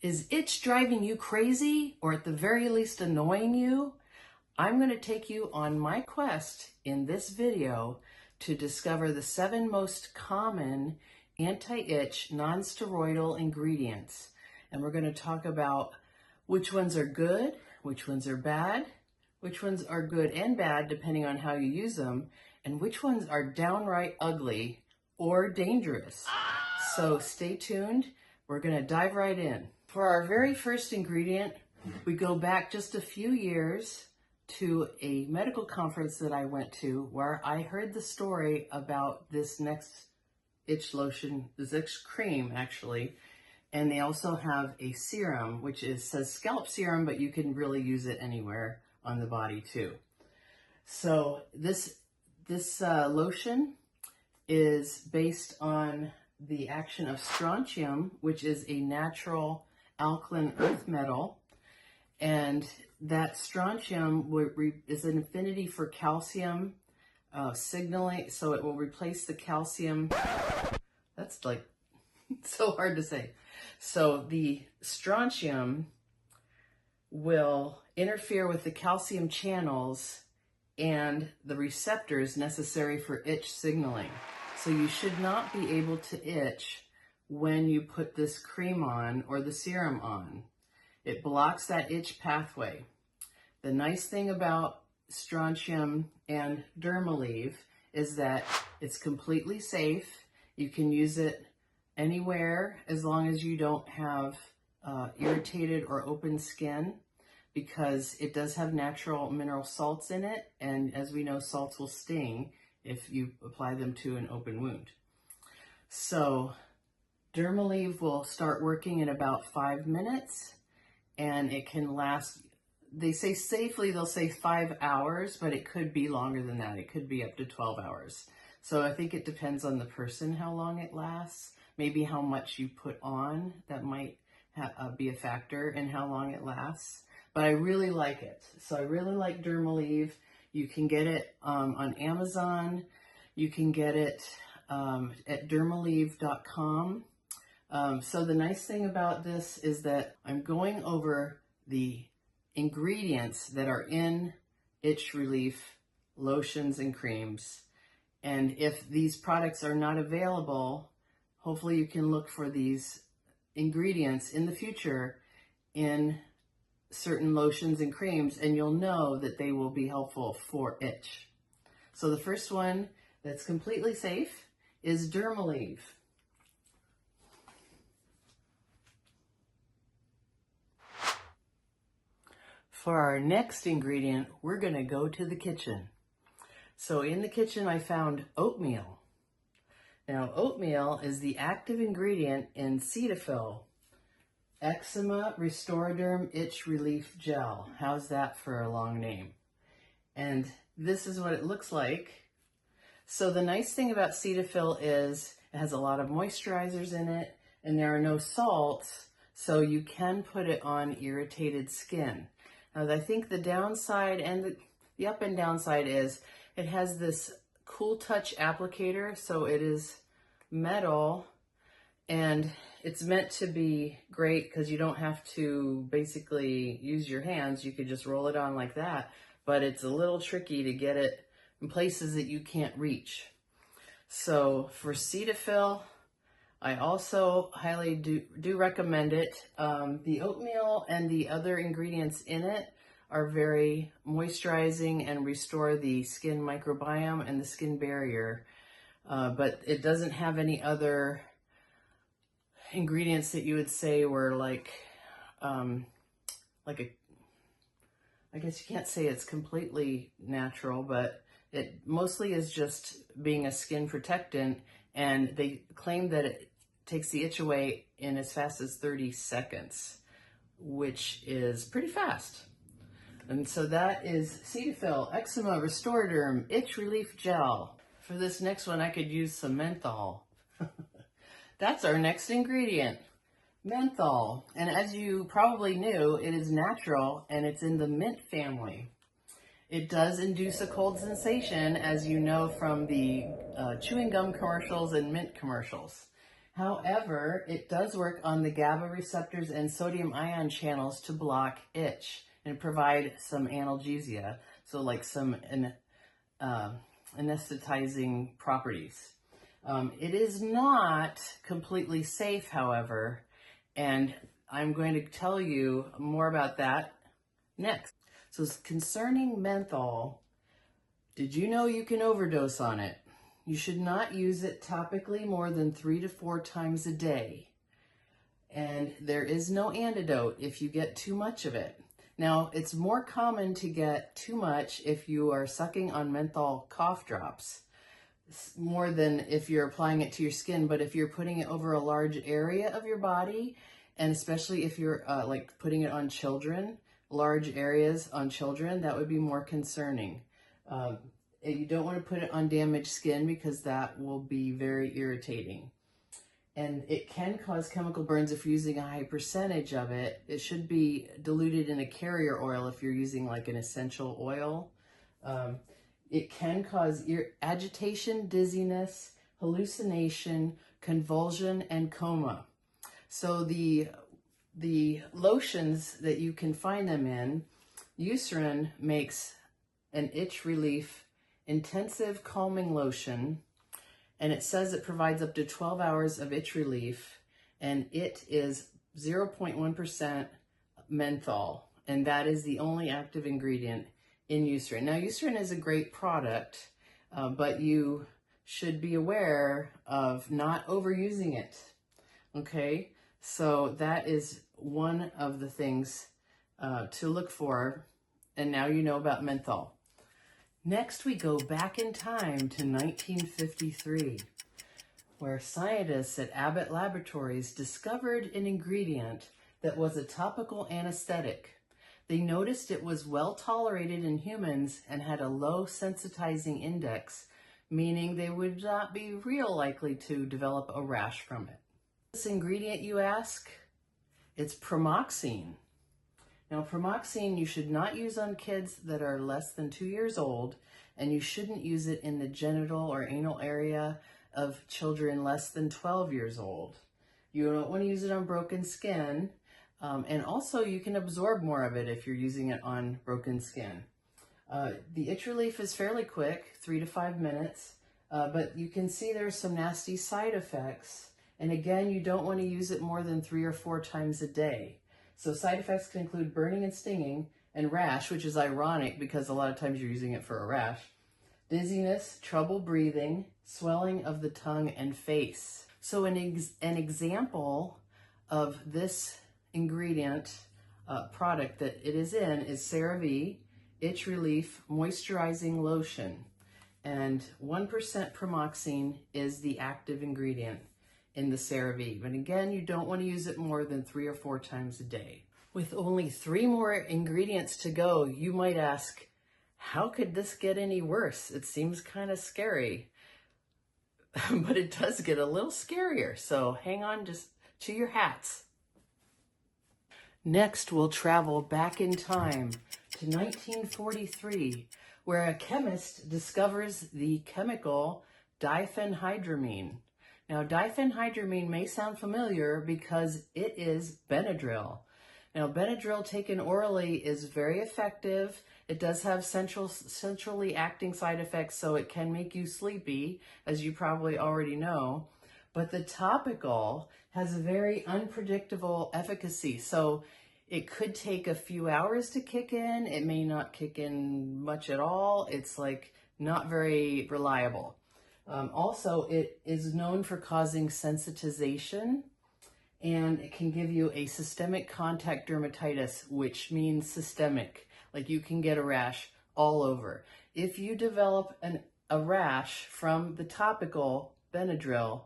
Is itch driving you crazy, or at the very least annoying you? I'm going to take you on my quest in this video to discover the 7 most common anti-itch non-steroidal ingredients. And we're going to talk about which ones are good, which ones are bad, which ones are good and bad depending on how you use them, and which ones are downright ugly or dangerous. So stay tuned. We're going to dive right in. For our very first ingredient, we go back just a few years to a medical conference that I went to where I heard the story about this next itch lotion, this itch cream actually, and they also have a serum which says scalp serum, but you can really use it anywhere on the body too. So this lotion is based on the action of strontium, which is a natural alkaline earth metal, and that strontium is an affinity for calcium signaling, so it will replace the calcium. That's like so hard to say. So the strontium will interfere with the calcium channels and the receptors necessary for itch signaling. So you should not be able to itch when you put this cream on or the serum on. It blocks that itch pathway. The nice thing about strontium and Dermaleave is that it's completely safe. You can use it anywhere as long as you don't have irritated or open skin, because it does have natural mineral salts in it, and as we know, salts will sting if you apply them to an open wound. So Dermaleave will start working in about 5 minutes, and it can last, they say safely, they'll say 5 hours, but it could be longer than that. It could be up to 12 hours. So I think it depends on the person how long it lasts, maybe how much you put on, that might be a factor in how long it lasts. But I really like it. So I really like Dermaleave. You can get it on Amazon. You can get it at dermaleave.com. So the nice thing about this is that I'm going over the ingredients that are in itch relief lotions and creams. And if these products are not available, hopefully you can look for these ingredients in the future in certain lotions and creams, and you'll know that they will be helpful for itch. So the first one that's completely safe is Dermaleave. For our next ingredient, we're going to go to the kitchen. So in the kitchen, I found oatmeal. Now, oatmeal is the active ingredient in Cetaphil Eczema Restoraderm Itch Relief Gel. How's that for a long name? And this is what it looks like. So the nice thing about Cetaphil is it has a lot of moisturizers in it, and there are no salts, so you can put it on irritated skin. Now, I think the downside and the up and downside is it has this cool touch applicator, so it is metal, and it's meant to be great because you don't have to basically use your hands. You could just roll it on like that, but it's a little tricky to get it in places that you can't reach. So for Cetaphil, I also highly do recommend it. The oatmeal and the other ingredients in it are very moisturizing and restore the skin microbiome and the skin barrier, but it doesn't have any other ingredients that you would say were like I guess you can't say it's completely natural, but it mostly is just being a skin protectant, and they claim that it takes the itch away in as fast as 30 seconds, which is pretty fast. And so that is Cetaphil Eczema Restoraderm Itch Relief Gel. For this next one, I could use some menthol. That's our next ingredient, menthol. And as you probably knew, it is natural and it's in the mint family. It does induce a cold sensation, as you know from the chewing gum commercials and mint commercials. However, it does work on the GABA receptors and sodium ion channels to block itch and provide some analgesia, so like some anesthetizing properties. It is not completely safe, however, and I'm going to tell you more about that next. So concerning menthol, did you know you can overdose on it? You should not use it topically more than 3 to 4 times a day. And there is no antidote if you get too much of it. Now, it's more common to get too much if you are sucking on menthol cough drops, more than if you're applying it to your skin. But if you're putting it over a large area of your body, and especially if you're like putting it on children, large areas on children, that would be more concerning. You don't want to put it on damaged skin because that will be very irritating. And it can cause chemical burns if you're using a high percentage of it. It should be diluted in a carrier oil if you're using like an essential oil. It can cause agitation, dizziness, hallucination, convulsion, and coma. So the lotions that you can find them in, Eucerin makes an itch relief intensive calming lotion, and it says it provides up to 12 hours of itch relief, and it is 0.1% menthol, and that is the only active ingredient in Eucerin. Now, Eucerin is a great product, but you should be aware of not overusing it, okay? So that is one of the things to look for, and now you know about menthol. Next, we go back in time to 1953, where scientists at Abbott Laboratories discovered an ingredient that was a topical anesthetic. They noticed it was well tolerated in humans and had a low sensitizing index, meaning they would not be real likely to develop a rash from it. This ingredient, you ask? It's pramoxine. Now, pramoxine you should not use on kids that are less than 2 years old, and you shouldn't use it in the genital or anal area of children less than 12 years old. You don't want to use it on broken skin, and also you can absorb more of it if you're using it on broken skin. The itch relief is fairly quick, 3 to 5 minutes, but you can see there's some nasty side effects, and again, you don't want to use it more than 3 or 4 times a day. So side effects can include burning and stinging, and rash, which is ironic because a lot of times you're using it for a rash, dizziness, trouble breathing, swelling of the tongue and face. So an example of this ingredient product that it is in is CeraVe Itch Relief Moisturizing Lotion. And 1% pramoxine is the active ingredient in the CeraVe. But again, you don't want to use it more than 3 or 4 times a day. With only 3 more ingredients to go, you might ask, how could this get any worse? It seems kind of scary, but it does get a little scarier. So hang on just to your hats. Next, we'll travel back in time to 1943, where a chemist discovers the chemical diphenhydramine. Now, diphenhydramine may sound familiar because it is Benadryl. Now, Benadryl taken orally is very effective. It does have centrally acting side effects, so it can make you sleepy, as you probably already know. But the topical has a very unpredictable efficacy. So it could take a few hours to kick in. It may not kick in much at all. It's like not very reliable. Also, it is known for causing sensitization, and it can give you a systemic contact dermatitis, which means systemic, like you can get a rash all over. If you develop a rash from the topical Benadryl,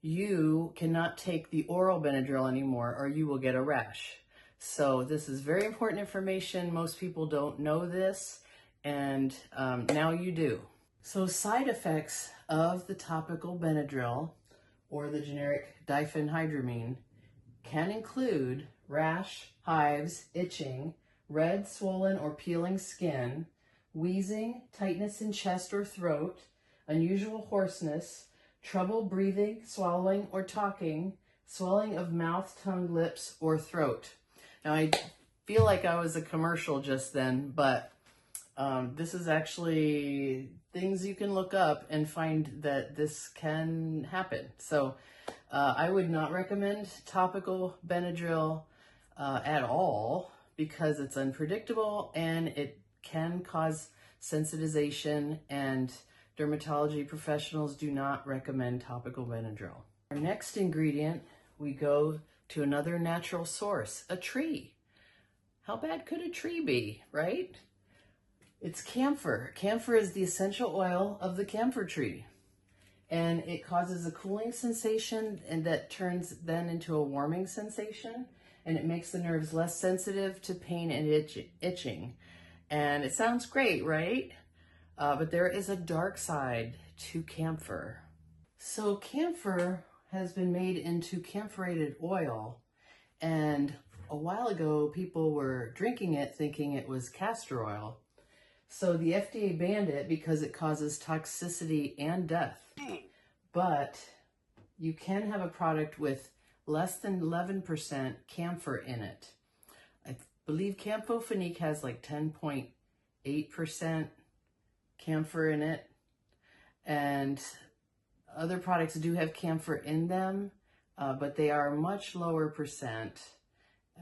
you cannot take the oral Benadryl anymore, or you will get a rash. So this is very important information. Most people don't know this, and now you do. So side effects of the topical Benadryl or the generic diphenhydramine can include rash, hives, itching, red, swollen, or peeling skin, wheezing, tightness in chest or throat, unusual hoarseness, trouble breathing, swallowing, or talking, swelling of mouth, tongue, lips, or throat. Now, I feel like I was a commercial just then, but this is actually things you can look up and find that this can happen. So I would not recommend topical Benadryl at all because it's unpredictable and it can cause sensitization, and dermatology professionals do not recommend topical Benadryl. Our next ingredient, we go to another natural source, a tree. How bad could a tree be, right? It's camphor. Camphor is the essential oil of the camphor tree, and it causes a cooling sensation, and that turns then into a warming sensation, and it makes the nerves less sensitive to pain and itching. And it sounds great, right? But there is a dark side to camphor. So camphor has been made into camphorated oil, and a while ago people were drinking it thinking it was castor oil. So the FDA banned it because it causes toxicity and death. But you can have a product with less than 11% camphor in it. I believe Campho-Phenique has like 10.8% camphor in it. And other products do have camphor in them, but they are much lower percent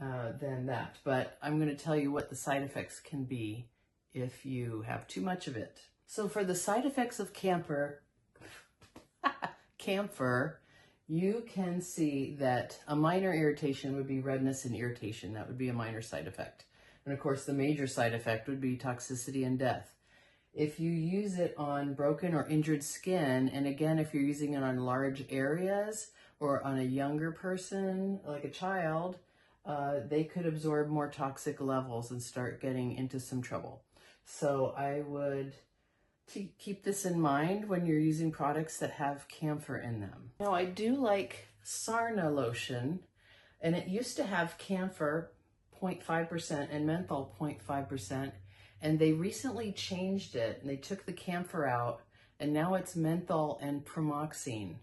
than that. But I'm going to tell you what the side effects can be if you have too much of it. So for the side effects of camphor, you can see that a minor irritation would be redness and irritation. That would be a minor side effect. And of course, the major side effect would be toxicity and death. If you use it on broken or injured skin, and again, if you're using it on large areas or on a younger person, like a child, they could absorb more toxic levels and start getting into some trouble. So I would keep this in mind when you're using products that have camphor in them. Now, I do like Sarna lotion, and it used to have camphor 0.5% and menthol 0.5%, and they recently changed it, and they took the camphor out, and now it's menthol and pramoxine,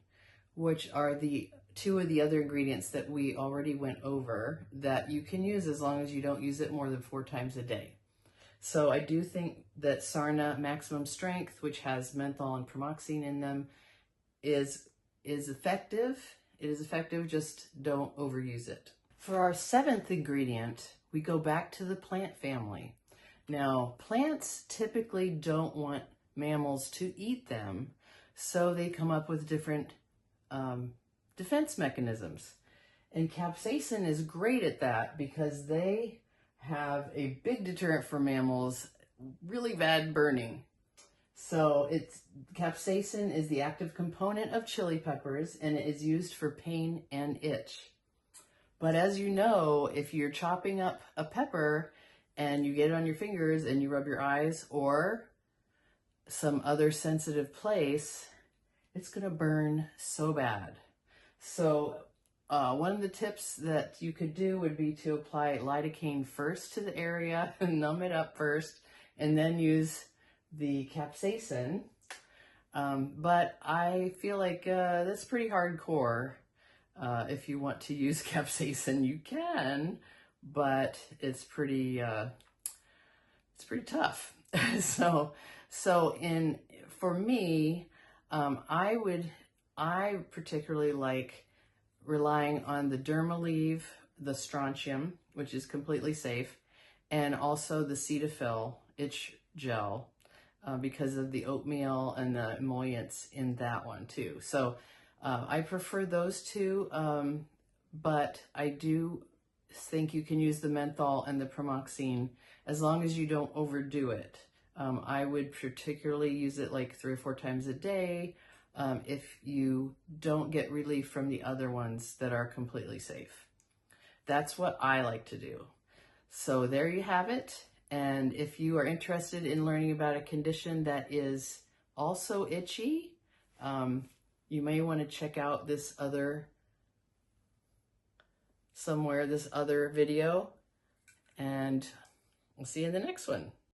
which are the two of the other ingredients that we already went over that you can use as long as you don't use it more than 4 times a day. So I do think that Sarna Maximum Strength, which has menthol and pramoxine in them, is effective. It is effective, just don't overuse it. For our 7th ingredient, we go back to the plant family. Now, plants typically don't want mammals to eat them, so they come up with different defense mechanisms. And capsaicin is great at that because they have a big deterrent for mammals, really bad burning. So capsaicin is the active component of chili peppers, and it is used for pain and itch. But as you know, if you're chopping up a pepper and you get it on your fingers and you rub your eyes or some other sensitive place, it's gonna burn so bad. So one of the tips that you could do would be to apply lidocaine first to the area and numb it up first, and then use the capsaicin. But I feel like that's pretty hardcore. If you want to use capsaicin, you can, but it's pretty tough. For me, I particularly like relying on the Dermaleave, the strontium, which is completely safe, and also the Cetaphil itch gel because of the oatmeal and the emollients in that one too. So I prefer those two, but I do think you can use the menthol and the pramoxine as long as you don't overdo it. I would particularly use it like 3 or 4 times a day if you don't get relief from the other ones that are completely safe. That's what I like to do. So there you have it. And if you are interested in learning about a condition that is also itchy, you may want to check out this other video, and we'll see you in the next one.